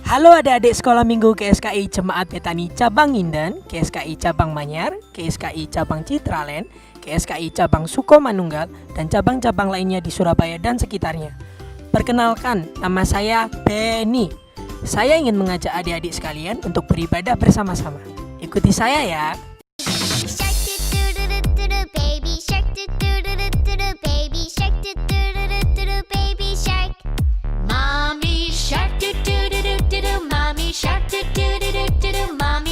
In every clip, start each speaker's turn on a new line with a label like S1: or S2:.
S1: Halo adik-adik sekolah minggu KSKI Jemaat Betani Cabang Nginden, KSKI Cabang Manyar, KSKI Cabang Citraland, KSKI Cabang Sukomanunggal, dan cabang-cabang lainnya di Surabaya dan sekitarnya. Perkenalkan, nama saya Benny. Saya ingin mengajak adik-adik sekalian untuk beribadah bersama-sama. Ikuti saya ya.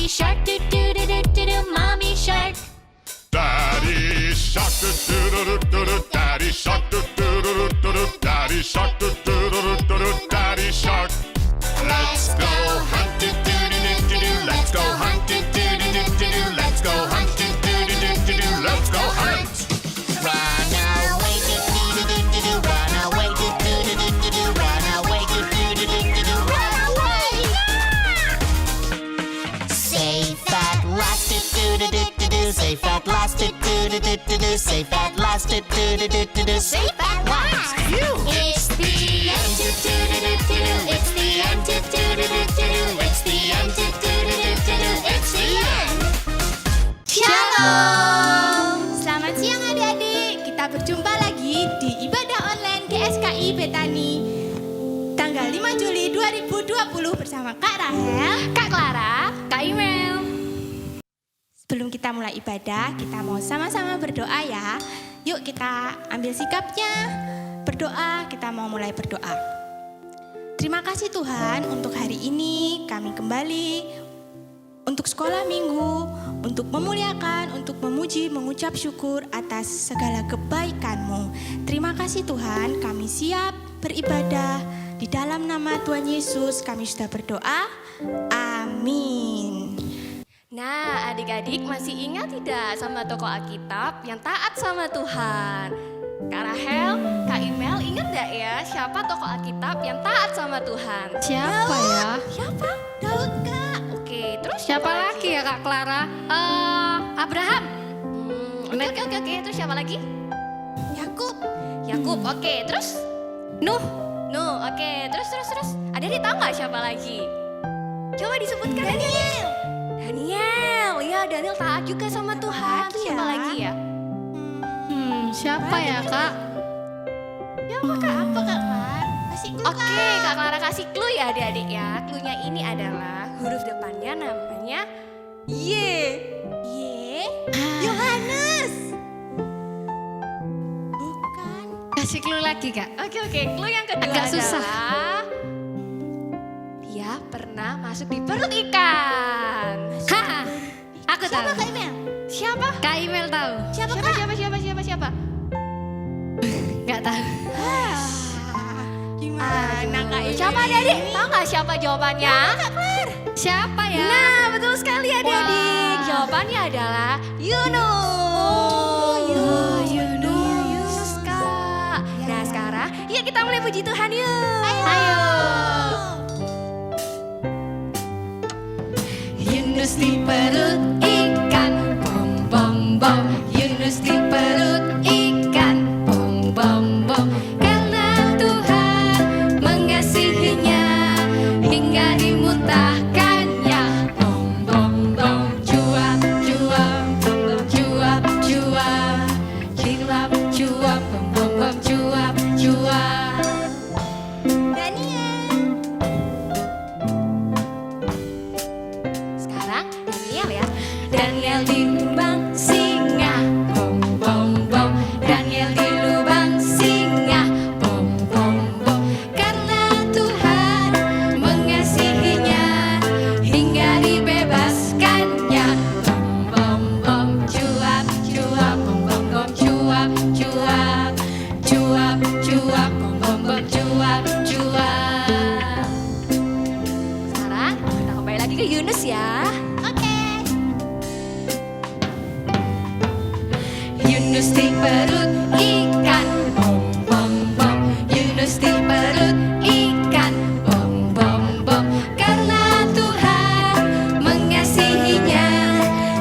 S2: Shark do do do do do do, mommy shark. Daddy shark do do do do do, daddy shark do do do do do, daddy shark do do do do do, daddy shark. Let's go hunt do do do do do, let's go hunt do do do do do, let's go hunt do do do do do, let's go hunt. Run away do do do do do, run away do do do do do, run away do do do do do, run away. Safe at last do do do do do, safe at last do do do do do, safe at last do do do do do, safe at last. It's the end do do do do do, it's the end do do do do do, it's the end do do do do do, it's the end.
S3: Shalom. Selamat siang adik-adik. Kita berjumpa lagi di ibadah online KSKI Betani tanggal 5 Juli 2020 bersama Kak Rahel, Kak Clara, Kak Imel. Sebelum kita mulai ibadah, kita mau sama-sama berdoa ya. Yuk kita ambil sikapnya, berdoa, kita mau mulai berdoa. Terima kasih Tuhan untuk hari ini kami kembali untuk sekolah minggu, untuk memuliakan, untuk memuji, mengucap syukur atas segala kebaikan-Mu. Terima kasih Tuhan, kami siap beribadah. Di dalam nama Tuhan Yesus kami sudah berdoa. Amin.
S4: Nah, adik-adik masih ingat tidak sama tokoh Alkitab yang taat sama Tuhan? Kak Rahel, Kak Imel, ingat gak ya siapa tokoh Alkitab yang taat sama Tuhan?
S5: Siapa ya?
S4: Siapa?
S3: Daud Kak.
S4: Oke, terus
S5: Siapa lagi ya Kak Clara?
S4: Abraham. Oke, terus siapa lagi? Yakub, oke, terus?
S5: Nuh.
S4: Oke, terus. Adik-adik tahu nggak siapa lagi? Coba disebutkan. Daniel, ya Daniel taat juga sama Tuhan. Terus siapa lagi ya?
S5: Siapa ya Kak?
S3: Apa Kak Clara? Kasih clue,
S4: Oke, Kak Clara kasih clue ya adik-adik ya. Cluenya ini adalah huruf depannya namanya Y.
S3: Yohanes. Bukan.
S5: Kasih clue lagi Kak.
S4: Oke, clue yang kedua
S5: Agak susah.
S4: adalah dia pernah masuk di perut ikan.
S5: Aku tahu.
S3: Siapa Kak Imel?
S4: Siapa?
S5: Kak Imel tahu.
S4: Siapa?
S5: Nggak tahu.
S3: Gimana Kak Imel?
S4: Siapa adik-adik? Tahu nggak siapa jawabannya?
S5: Siapa ya?
S4: Nah, betul sekali adik-adik.
S5: Wah.
S4: Jawabannya adalah Yunus. Yunus Kak. Nah, sekarang yuk kita mulai puji Tuhan yuk.
S5: Ayo. Yunus di perut ikan, bom bom bom. Yunus di perut ikan, bom bom bom. Karena Tuhan mengasihinya hingga dimuntahkannya. Bom bom bom. Cuap cuap, bom bom cuap cuap. Cuap cuap, bom bom bom cuap cuap.
S4: Sekarang Daniel ya.
S5: Daniel di lubang singa, bom bom bom. Daniel di lubang singa, bom bom bom. Karena Tuhan mengasihinya hingga dibebaskannya. Bom bom bom. Cuap cuap, bom bom bom cuap cuap. Cuap cuap, bom bom bom cuap cuap.
S4: Sekarang kita kembali lagi ke Yunus ya.
S5: Yunus di perut ikan, bom bom bom. Yunus di perut ikan, bom bom bom. Karena Tuhan mengasihinya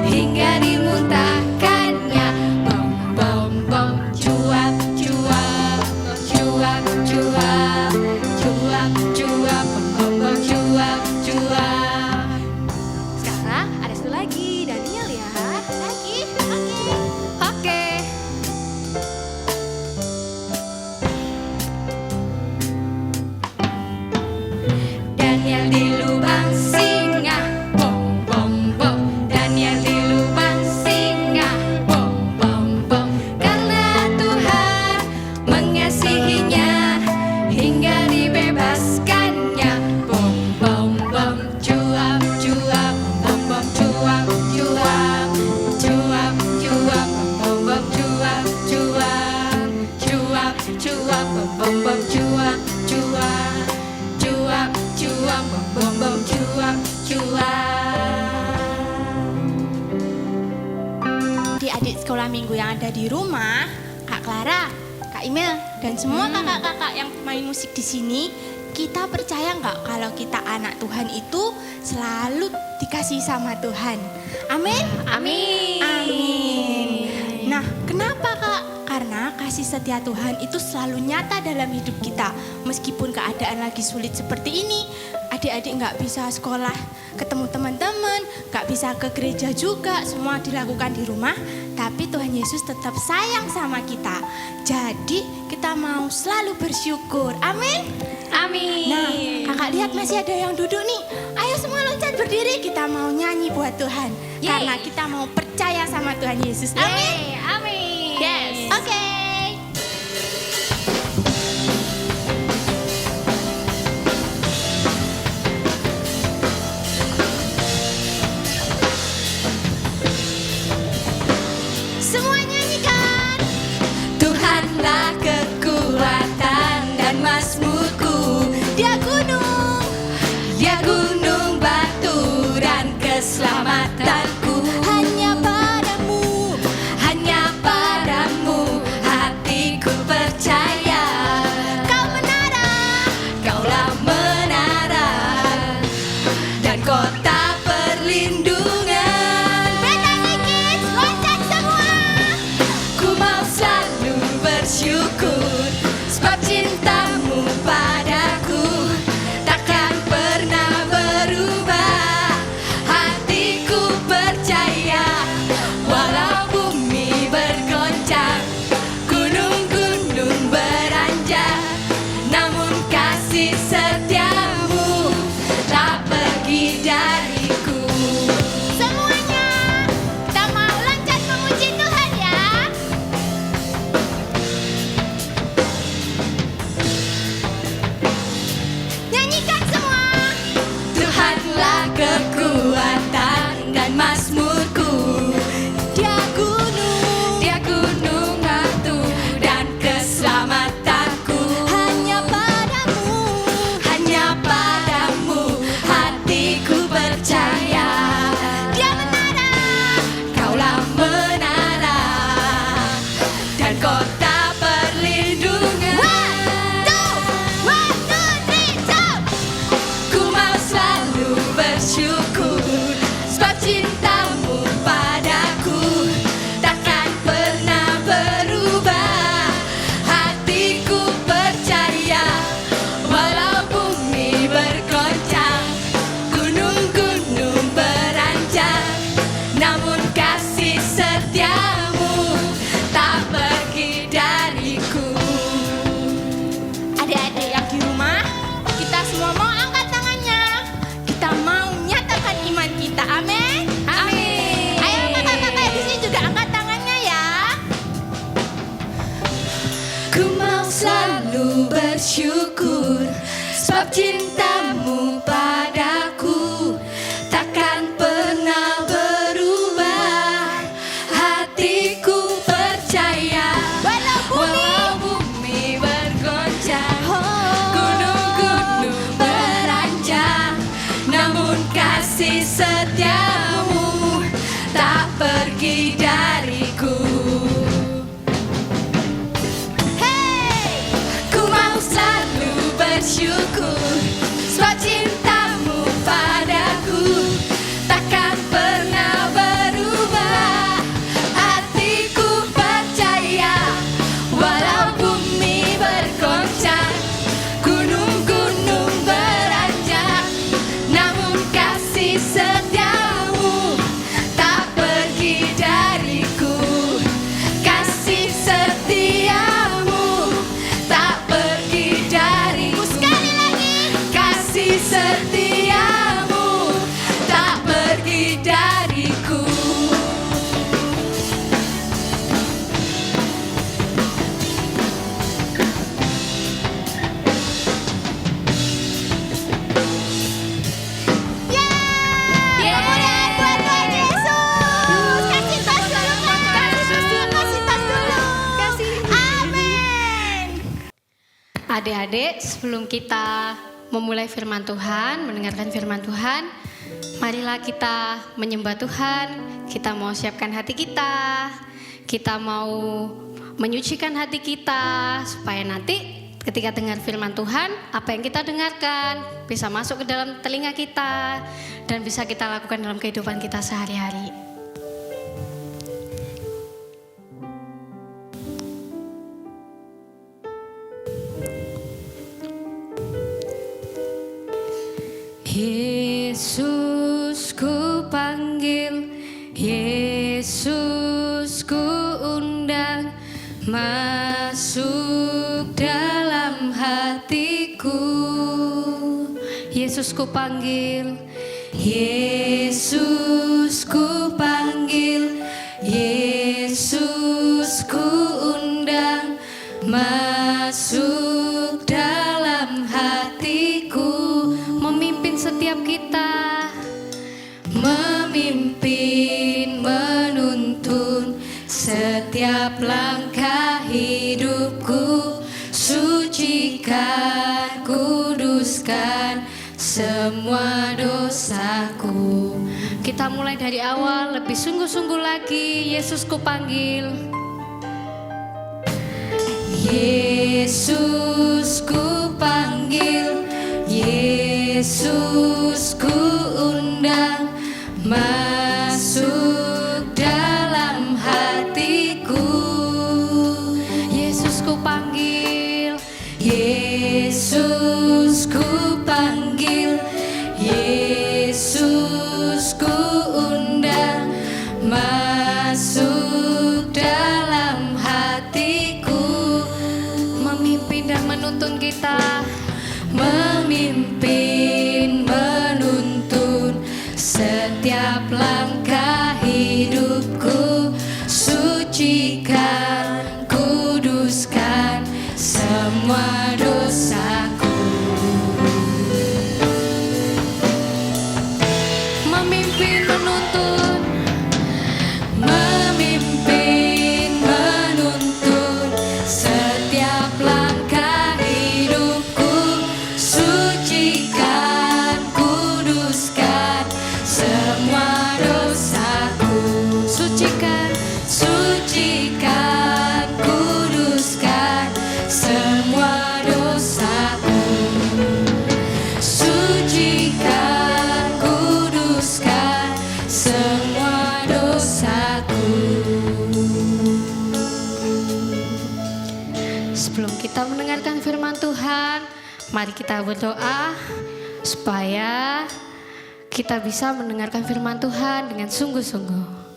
S5: hingga dimuntahkannya. Bom bom bom. Cuap cuap, cuap cuap. Cuap cuap, bom bom bom cuap bercuan.
S3: Adik-adik sekolah minggu yang ada di rumah, Kak Clara, Kak Imel, dan semua kakak-kakak yang main musik di sini, kita percaya nggak kalau kita anak Tuhan itu selalu dikasih sama Tuhan? Amin?
S4: Amin.
S3: Amin. Nah, kenapa Kak? Karena kasih setia Tuhan itu selalu nyata dalam hidup kita. Meskipun keadaan lagi sulit seperti ini, adik-adik nggak bisa sekolah, ketemu teman-teman, nggak bisa ke gereja juga, semua dilakukan di rumah. Tapi Tuhan Yesus tetap sayang sama kita. Jadi kita mau selalu bersyukur. Amin.
S4: Amin.
S3: Nah, kakak lihat masih ada yang duduk nih. Ayo semua loncat berdiri, kita mau nyanyi buat Tuhan.
S4: Yeay.
S3: Karena kita mau percaya sama Tuhan Yesus. Amin.
S4: Yeay, amin. Yes.
S3: Oke. Semua nyanyikan.
S5: Tuhanlah kekuatan dan mazmurku.
S3: Dia gunung.
S5: Dia gunung batu dan keselamatanku.
S3: Hanya padamu.
S5: Hanya padamu hatiku percaya.
S3: Kau menara.
S5: Kaulah menara dan kota perlindungan.
S3: Betani Kids, loncat semua.
S5: Ku mau selalu bersyukur sebab cintamu padaku takkan pernah berubah. Hatiku percaya walau bumi bergoncang, gunung-gunung beranjak, namun kasih setiamu tak pergi dariku.
S3: Semuanya, kita mau loncat memuji Tuhan ya. Nyanyikan semua.
S5: Tuhanlah kekuatan dan mazmurku.
S3: Dia gunung.
S5: Dia gunung batu dan keselamatanku.
S3: Hanya padamu.
S5: Hanya padamu hatiku percaya.
S3: Dia menara.
S5: Kaulah menara dan kota perlindungan.
S3: One, two, three, jump.
S5: Ku mau selalu bersyukur sebab cintamu padaku takkan pernah berubah. Hatiku percaya walau bumi bergoncang, gunung-gunung beranjak, namun kasih setiamu tak pergi dariku.
S3: Adik-adik yang di rumah, kita semua mau angkat tangannya. Kita mau nyatakan iman kita. Amin.
S5: Amin.
S3: Ayo kakak-kakak di sini juga angkat tangannya ya.
S5: Ku mau selalu bersyukur sebab cintamu padaku takkan pernah berubah. Hatiku percaya walau bumi bergoncang, gunung-gunung beranjak, namun kasih setiamu tak pergi dariku.
S3: Hey,
S5: Ku mau selalu bersyukur sebab cintamu padaku takkan pernah berubah. Hatiku percaya walau bumi bergoncang, gunung-gunung beranjak, namun kasih setiamu tak pergi dariku. Kasih setiamu tak pergi dariku.
S3: sekali lagi.
S5: Kasih setiamu tak pergi dariku.
S3: Kemuliaan buat Tuhan Yesus. Kasih tas dulu Kak. Kasih tas dulu. Amin.
S4: Adik-adik, sebelum kita memulai firman Tuhan, mendengarkan firman Tuhan, marilah kita menyembah Tuhan. Kita mau siapkan hati kita mau menyucikan hati kita, supaya nanti ketika dengar firman Tuhan, apa yang kita dengarkan bisa masuk ke dalam telinga kita dan bisa kita lakukan dalam kehidupan kita sehari-hari. Yesus ku panggil, Yesus ku undang, masuk dalam hatiku. Yesus ku panggil, Yesus ku panggil, Yesus ku undang, masuk dalam hatiku. Memimpin setiap kita, memimpin, menuntun setiap langkah hidupku. Sucikan, kuduskan semua dosaku. Kita mulai dari awal, lebih sungguh-sungguh lagi. Yesus ku panggil, Yesus ku panggil, Yesus ku undang, masuk dalam hatiku. Yesus ku panggil, Yesus ku panggil, Yesus ku undang, masuk dalam hatiku. Memimpin dan menuntun kita, memimpin, menuntun setiap langkah hidupku. Sucikan, kuduskan semua dosaku. Memimpin, menuntun, memimpin, menuntun setiap langkah hidupku. Sucikan, kuduskan semua dosaku. Sucikan, sucikan, kuduskan semua dosaku. Sucikan, kuduskan semua dosaku. Sebelum kita mendengarkan firman Tuhan, mari kita berdoa supaya kita bisa mendengarkan firman Tuhan dengan sungguh-sungguh.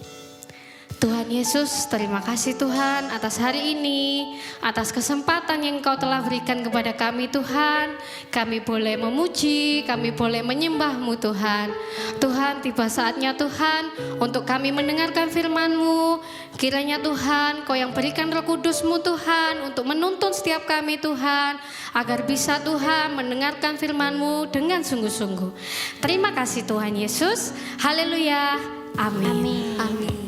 S4: Tuhan Yesus, terima kasih Tuhan atas hari ini, atas kesempatan yang Engkau telah berikan kepada kami Tuhan. Kami boleh memuji, kami boleh menyembah-Mu Tuhan. Tuhan, tiba saatnya Tuhan untuk kami mendengarkan firman-Mu. Kiranya Tuhan, Kau yang berikan Roh Kudus-Mu Tuhan untuk menuntun setiap kami Tuhan, agar bisa Tuhan mendengarkan firman-Mu dengan sungguh-sungguh. Terima kasih Tuhan Yesus. Haleluya. Amin. Amin.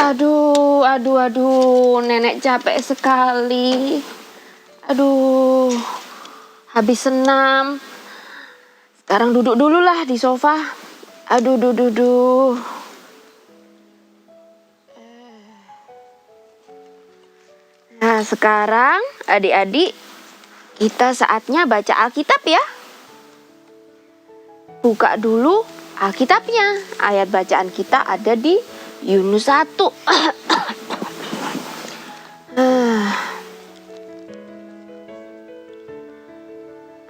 S6: Aduh, nenek capek sekali. Aduh, habis senam. Sekarang duduk dulu lah di sofa. Aduh. Nah, sekarang adik-adik, kita saatnya baca Alkitab ya. Buka dulu Alkitabnya. Ayat bacaan kita ada di Yunus 1.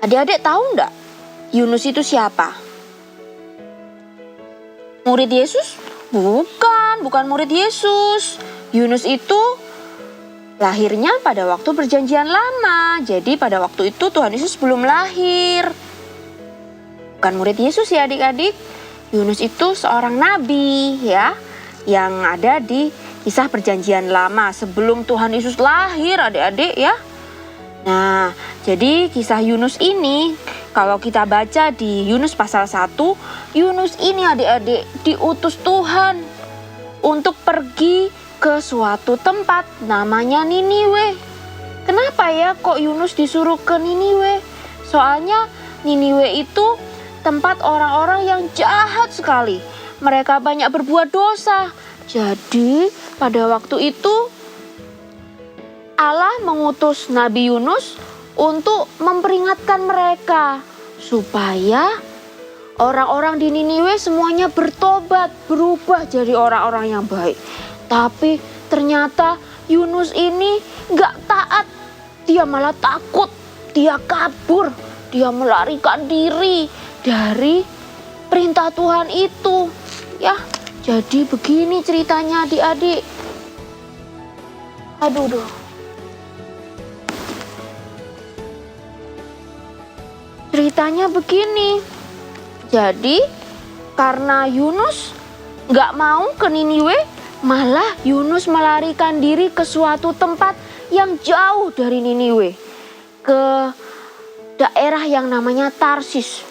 S6: Adik-adik tahu enggak Yunus itu siapa? Murid Yesus? Bukan murid Yesus. Yunus itu lahirnya pada waktu perjanjian lama. Jadi pada waktu itu Tuhan Yesus belum lahir. Bukan murid Yesus ya adik-adik. Yunus itu seorang nabi ya, yang ada di kisah perjanjian lama sebelum Tuhan Yesus lahir adik-adik ya. Nah, jadi kisah Yunus ini kalau kita baca di Yunus pasal 1, Yunus ini adik-adik diutus Tuhan untuk pergi ke suatu tempat namanya Niniwe. Kenapa ya kok Yunus disuruh ke Niniwe? Soalnya Niniwe itu tempat orang-orang yang jahat sekali. Mereka banyak berbuat dosa. Jadi pada waktu itu Allah mengutus Nabi Yunus untuk memperingatkan mereka supaya orang-orang di Niniwe semuanya bertobat, berubah jadi orang-orang yang baik. Tapi ternyata Yunus ini gak taat, dia malah takut, dia kabur, dia melarikan diri dari perintah Tuhan itu. Ya, jadi begini ceritanya adik-adik. Aduh. Ceritanya begini. Jadi karena Yunus gak mau ke Niniwe, malah Yunus melarikan diri ke suatu tempat yang jauh dari Niniwe, ke daerah yang namanya Tarsis.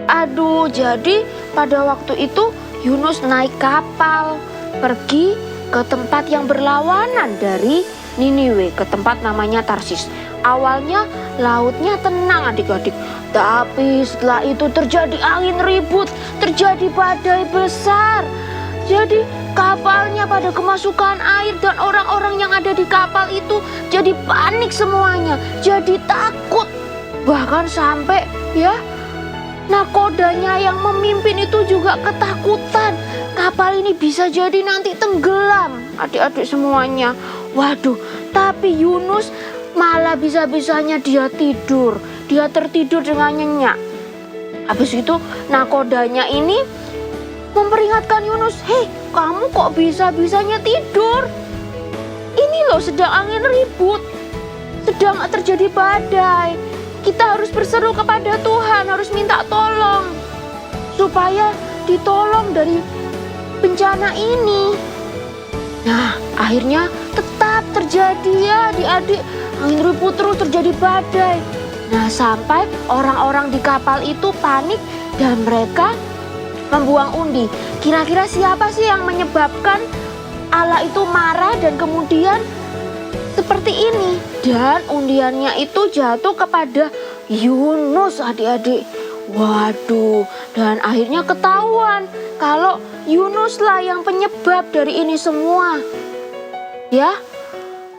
S6: Aduh, jadi pada waktu itu Yunus naik kapal pergi ke tempat yang berlawanan dari Niniwe, ke tempat namanya Tarsis. Awalnya lautnya tenang adik-adik, tapi setelah itu terjadi angin ribut, terjadi badai besar. Jadi kapalnya pada kemasukan air dan orang-orang yang ada di kapal itu jadi panik semuanya, jadi takut. Bahkan sampai nakodanya yang memimpin itu juga ketakutan. Kapal ini bisa jadi nanti tenggelam, adik-adik semuanya. Waduh, tapi Yunus malah bisa-bisanya dia tidur. Dia tertidur dengan nyenyak. Habis itu nakodanya ini memperingatkan Yunus, "Hei, kamu kok bisa-bisanya tidur? Ini loh sedang angin ribut, sedang terjadi badai. Kita harus berseru kepada Tuhan, harus minta tolong supaya ditolong dari bencana ini." Nah, akhirnya tetap terjadi ya adik-adik, angin ribut terus, terjadi badai. Nah, sampai orang-orang di kapal itu panik dan mereka membuang undi. Kira-kira siapa sih yang menyebabkan Allah itu marah dan kemudian seperti ini? Dan undiannya itu jatuh kepada Yunus adik-adik. Waduh, dan akhirnya ketahuan kalau Yunuslah yang penyebab dari ini semua. Ya,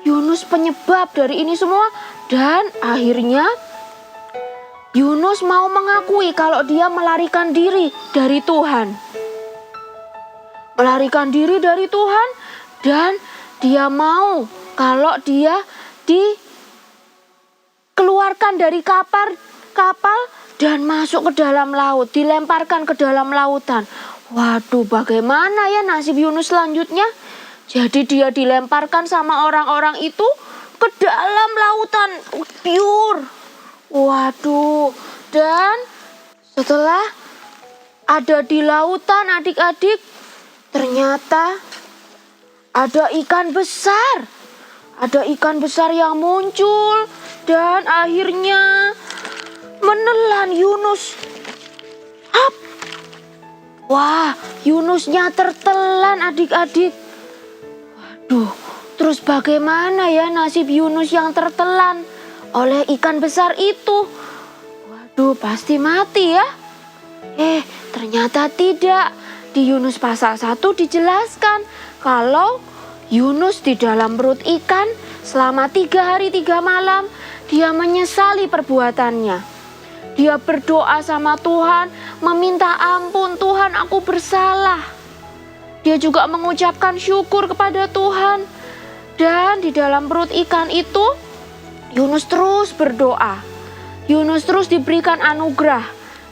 S6: Yunus penyebab dari ini semua. Dan akhirnya Yunus mau mengakui kalau dia melarikan diri dari Tuhan. Melarikan diri dari Tuhan, dan dia mau kalau dia dikeluarkan dari kapal dan masuk ke dalam laut, dilemparkan ke dalam lautan. Waduh, bagaimana ya nasib Yunus selanjutnya? Jadi dia dilemparkan sama orang-orang itu ke dalam lautan pure. Waduh, dan setelah ada di lautan adik-adik, ternyata ada ikan besar. Ada ikan besar yang muncul dan akhirnya menelan Yunus. Hap! Wah, Yunusnya tertelan adik-adik. Waduh, terus bagaimana ya nasib Yunus yang tertelan oleh ikan besar itu? Waduh, pasti mati ya. Ternyata tidak. Di Yunus pasal 1 dijelaskan kalau Yunus di dalam perut ikan selama 3 hari 3 malam, dia menyesali perbuatannya. Dia berdoa sama Tuhan, meminta ampun, "Tuhan, aku bersalah." Dia juga mengucapkan syukur kepada Tuhan. Dan di dalam perut ikan itu Yunus terus berdoa. Yunus terus diberikan anugerah.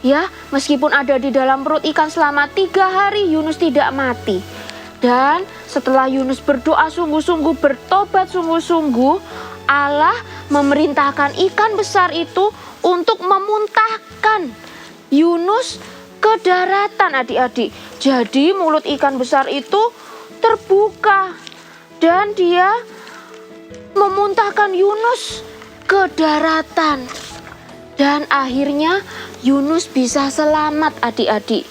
S6: Ya, meskipun ada di dalam perut ikan selama 3 hari, Yunus tidak mati. Dan setelah Yunus berdoa sungguh-sungguh, bertobat sungguh-sungguh, Allah memerintahkan ikan besar itu untuk memuntahkan Yunus ke daratan adik-adik. Jadi mulut ikan besar itu terbuka dan dia memuntahkan Yunus ke daratan. Dan akhirnya Yunus bisa selamat adik-adik.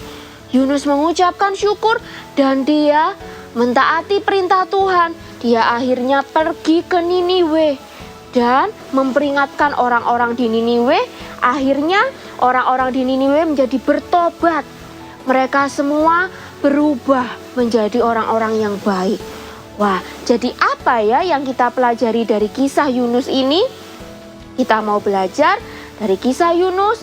S6: Yunus mengucapkan syukur dan dia mentaati perintah Tuhan. Dia akhirnya pergi ke Niniwe. dan memperingatkan orang-orang di Niniwe. Akhirnya orang-orang di Niniwe menjadi bertobat. Mereka semua berubah menjadi orang-orang yang baik. Wah, jadi apa ya yang kita pelajari dari kisah Yunus ini? Kita mau belajar dari kisah Yunus.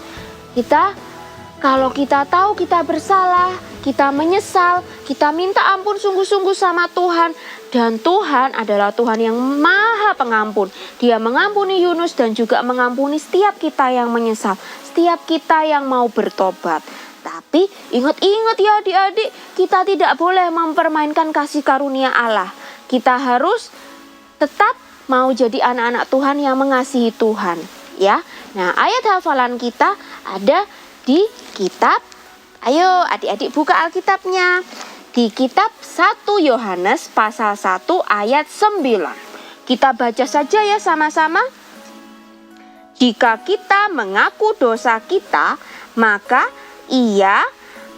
S6: Kalau kita tahu kita bersalah, kita menyesal, kita minta ampun sungguh-sungguh sama Tuhan. Dan Tuhan adalah Tuhan yang maha pengampun. Dia mengampuni Yunus dan juga mengampuni setiap kita yang menyesal, setiap kita yang mau bertobat. Tapi ingat-ingat ya adik-adik, kita tidak boleh mempermainkan kasih karunia Allah. Kita harus tetap mau jadi anak-anak Tuhan yang mengasihi Tuhan. Ya, nah ayat hafalan kita ada di kitab, ayo adik-adik buka Alkitabnya. Di kitab 1 Yohanes pasal 1 ayat 9. Kita baca saja ya sama-sama. Jika kita mengaku dosa kita, maka Ia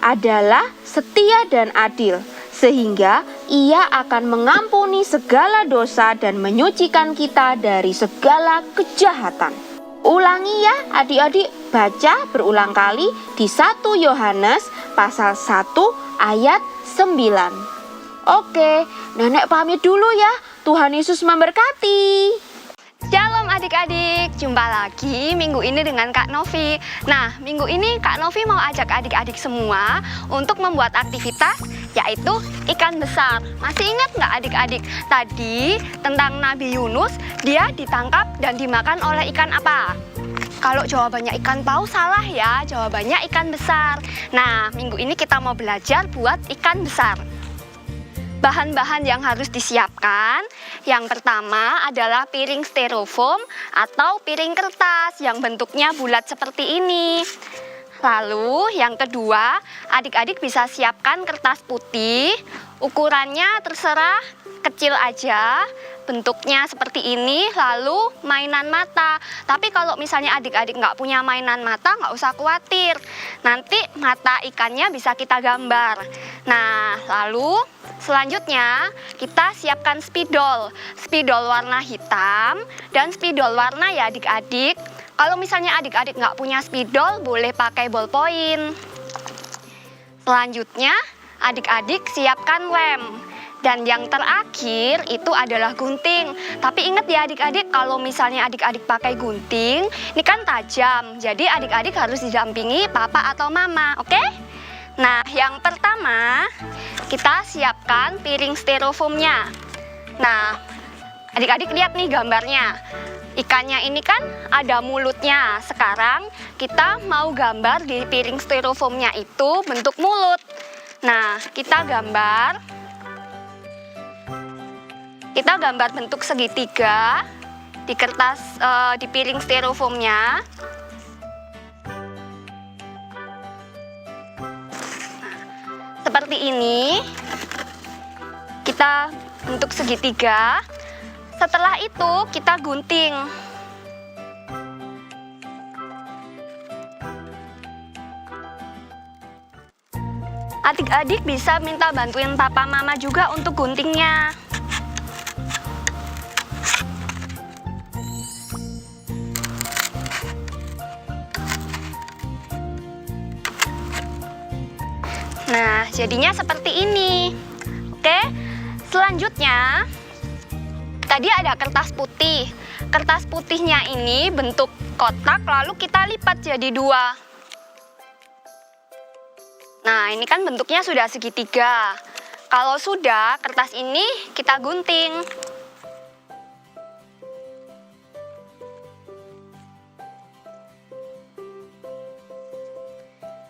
S6: adalah setia dan adil, sehingga Ia akan mengampuni segala dosa dan menyucikan kita dari segala kejahatan. Ulangi ya adik-adik, baca berulang kali di 1 Yohanes pasal 1 ayat 9. Oke, nenek pamit dulu ya. Tuhan Yesus memberkati.
S4: Shalom adik-adik, jumpa lagi minggu ini dengan Kak Novi. Nah, minggu ini Kak Novi mau ajak adik-adik semua untuk membuat aktivitas yaitu ikan besar. Masih ingat nggak adik-adik? Tadi tentang Nabi Yunus, dia ditangkap dan dimakan oleh ikan apa? Kalau jawabannya ikan paus salah ya, jawabannya ikan besar. Nah, minggu ini kita mau belajar buat ikan besar. Bahan-bahan yang harus disiapkan, yang pertama adalah piring styrofoam atau piring kertas yang bentuknya bulat seperti ini. Lalu yang kedua, adik-adik bisa siapkan kertas putih, ukurannya terserah kecil aja, bentuknya seperti ini, lalu mainan mata. Tapi kalau misalnya adik-adik nggak punya mainan mata, nggak usah khawatir. Nanti mata ikannya bisa kita gambar. Nah, lalu selanjutnya kita siapkan spidol. Spidol warna hitam dan spidol warna ya adik-adik. Kalau misalnya adik-adik nggak punya spidol, boleh pakai ballpoint. Selanjutnya, adik-adik siapkan lem. Dan yang terakhir itu adalah gunting. Tapi ingat ya adik-adik, kalau misalnya adik-adik pakai gunting, ini kan tajam. Jadi adik-adik harus didampingi papa atau mama, oke? Nah, yang pertama, kita siapkan piring styrofoamnya. Nah, adik-adik lihat nih gambarnya. Ikannya ini kan ada mulutnya. Sekarang kita mau gambar di piring styrofoamnya itu bentuk mulut. Nah, kita gambar bentuk segitiga di kertas di piring styrofoamnya. Seperti ini. Kita bentuk segitiga. Setelah itu kita gunting. Adik-adik bisa minta bantuin papa mama juga untuk guntingnya. Nah, jadinya seperti ini. Oke, selanjutnya tadi ada kertas putih. Kertas putihnya ini bentuk kotak, lalu kita lipat jadi dua. Nah, ini kan bentuknya sudah segitiga. Kalau sudah, kertas ini kita gunting.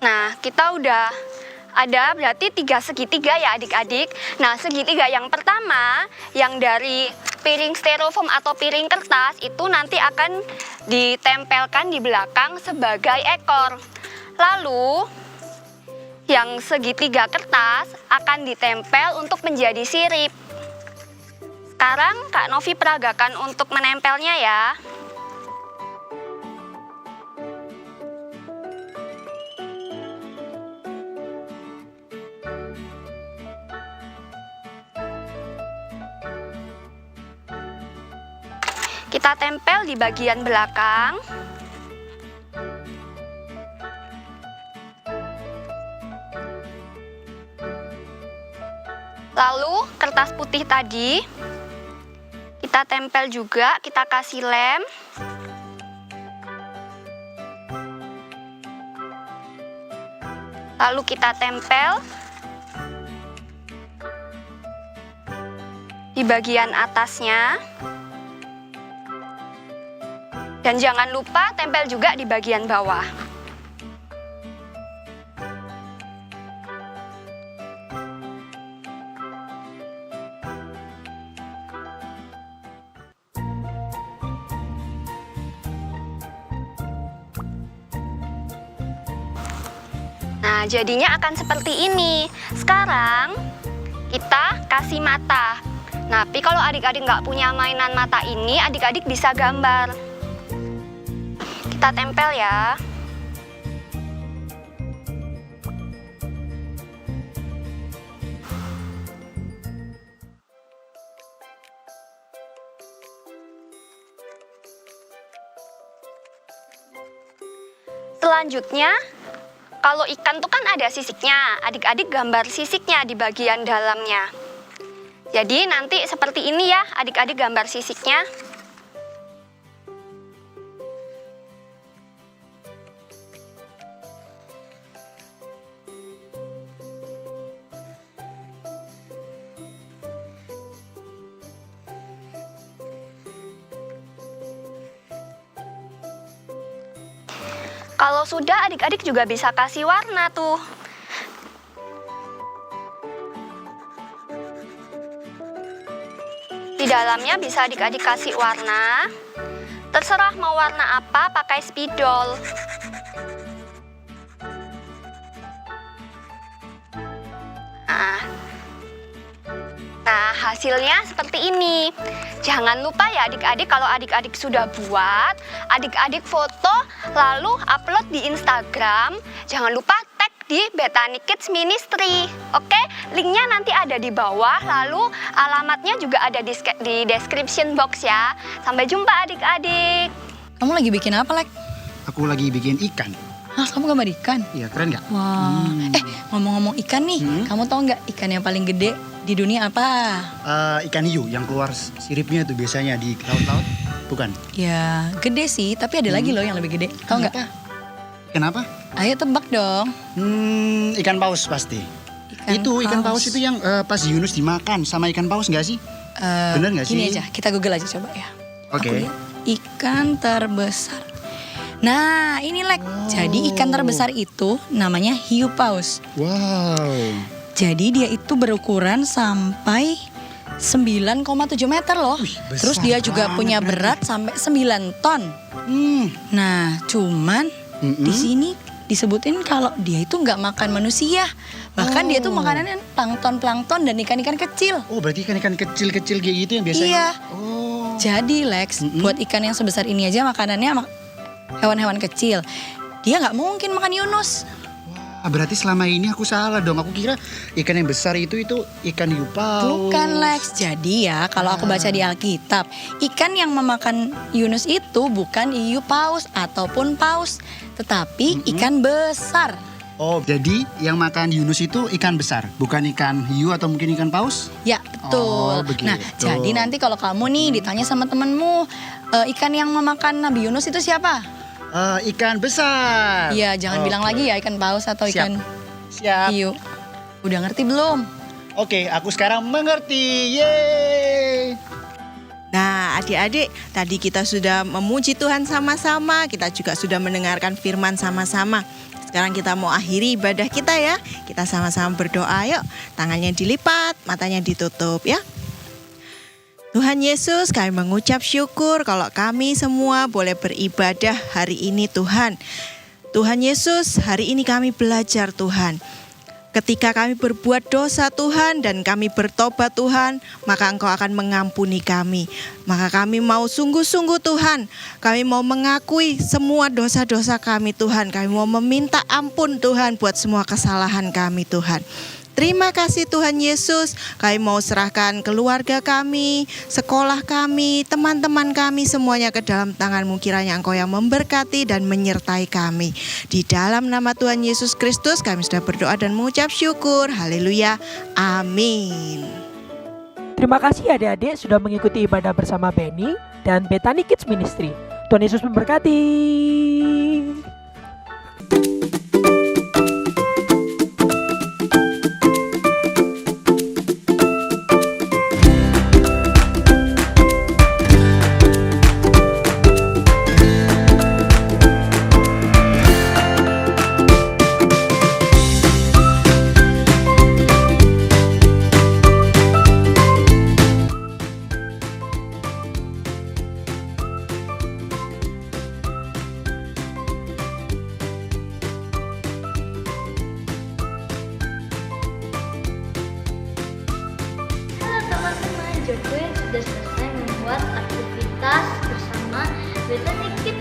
S4: Nah, kita udah ada berarti 3 segitiga ya adik-adik. Nah, segitiga yang pertama yang dari piring styrofoam atau piring kertas itu nanti akan ditempelkan di belakang sebagai ekor. Lalu yang segitiga kertas akan ditempel untuk menjadi sirip. Sekarang Kak Novi peragakan untuk menempelnya ya.
S6: Kita tempel di bagian belakang. Lalu kertas putih tadi kita tempel juga, kita kasih lem. Lalu kita tempel di bagian atasnya. Dan jangan lupa tempel juga di bagian bawah. Nah, jadinya akan seperti ini. Sekarang kita kasih mata. Tapi kalau adik-adik nggak punya mainan mata ini, adik-adik bisa gambar. Kita tempel ya. Selanjutnya, kalau ikan tuh kan ada sisiknya, adik-adik gambar sisiknya di bagian dalamnya. Jadi nanti seperti ini ya, adik-adik gambar sisiknya. Kalau sudah, adik-adik juga bisa kasih warna tuh. Di dalamnya bisa adik-adik kasih warna. Terserah mau warna apa, pakai spidol. Nah, hasilnya seperti ini. Jangan lupa ya adik-adik, kalau adik-adik sudah buat, adik-adik foto lalu upload di Instagram. Jangan lupa tag di Bethany Kids Ministry. Oke, linknya nanti ada di bawah, lalu alamatnya juga ada di description box ya. Sampai jumpa adik-adik.
S7: Kamu lagi bikin apa, Lek?
S8: Aku lagi bikin ikan.
S7: Hah, kamu gambar ikan?
S8: Iya, keren nggak?
S7: Wah. Ngomong-ngomong ikan nih, kamu tahu nggak ikan yang paling gede di dunia apa?
S8: Ikan hiu yang keluar siripnya tuh biasanya di laut-laut, bukan?
S7: Ya, gede sih, tapi ada lagi loh yang lebih gede. Tahu nggak?
S8: Kenapa?
S7: Ayo tebak dong.
S8: Ikan paus pasti. Ikan paus itu yang pas Yunus dimakan sama ikan paus nggak sih? Bener nggak sih?
S7: Gini aja, kita Google aja coba ya.
S8: Oke.
S7: Aku lihat ikan terbesar. Nah, ini Lek. Jadi ikan terbesar itu namanya hiu paus.
S8: Wow.
S7: Jadi dia itu berukuran sampai 9,7 meter loh.
S8: besar
S7: Terus dia juga
S8: banget
S7: punya
S8: berarti.
S7: berat sampai 9 ton. Nah, cuman di sini disebutin kalau dia itu nggak makan manusia. Bahkan dia tuh makanannya plankton dan ikan-ikan kecil.
S8: Oh, berarti ikan-ikan kecil-kecil kayak gitu yang biasanya?
S7: Iya.
S8: Oh.
S7: Jadi Lex, buat ikan yang sebesar ini aja makanannya hewan-hewan kecil. Dia nggak mungkin makan Yunus.
S8: Berarti selama ini aku salah dong. Aku kira ikan yang besar itu ikan hiu paus.
S7: Bukan Lex. Jadi ya kalau aku baca di Alkitab, ikan yang memakan Yunus itu bukan hiu paus ataupun paus, tetapi ikan besar.
S8: Oh, jadi yang makan Yunus itu ikan besar, bukan ikan hiu atau mungkin ikan paus?
S7: Ya betul.
S8: Oh, begitu.
S7: Nah jadi nanti kalau kamu nih ditanya sama temenmu, ikan yang memakan Nabi Yunus itu siapa?
S8: Ikan besar.
S7: Iya jangan bilang lagi ya ikan paus atau
S8: Siap.
S7: ikan
S8: Siap.
S7: hiu. Udah ngerti belum?
S8: Oke, aku sekarang mengerti. Yeay.
S9: Nah, adik-adik, tadi kita sudah memuji Tuhan sama-sama, kita juga sudah mendengarkan firman sama-sama. Sekarang kita mau akhiri ibadah kita ya. Kita sama-sama berdoa yuk. Tangannya dilipat, matanya ditutup ya. Tuhan Yesus, kami mengucap syukur kalau kami semua boleh beribadah hari ini Tuhan. Tuhan Yesus, hari ini kami belajar Tuhan. Ketika kami berbuat dosa Tuhan dan kami bertobat Tuhan, maka Engkau akan mengampuni kami. Maka kami mau sungguh-sungguh Tuhan, kami mau mengakui semua dosa-dosa kami Tuhan. Kami mau meminta ampun Tuhan buat semua kesalahan kami Tuhan. Terima kasih Tuhan Yesus, kami mau serahkan keluarga kami, sekolah kami, teman-teman kami semuanya ke dalam tangan-Mu, kiranya Engkau yang memberkati dan menyertai kami. Di dalam nama Tuhan Yesus Kristus kami sudah berdoa dan mengucap syukur. Haleluya. Amin.
S1: Terima kasih adik-adik sudah mengikuti ibadah bersama Benny dan Bethany Kids Ministry. Tuhan Yesus memberkati.
S10: Teman-teman, Joko yang sudah selesai membuat aktivitas bersama Bethany Kids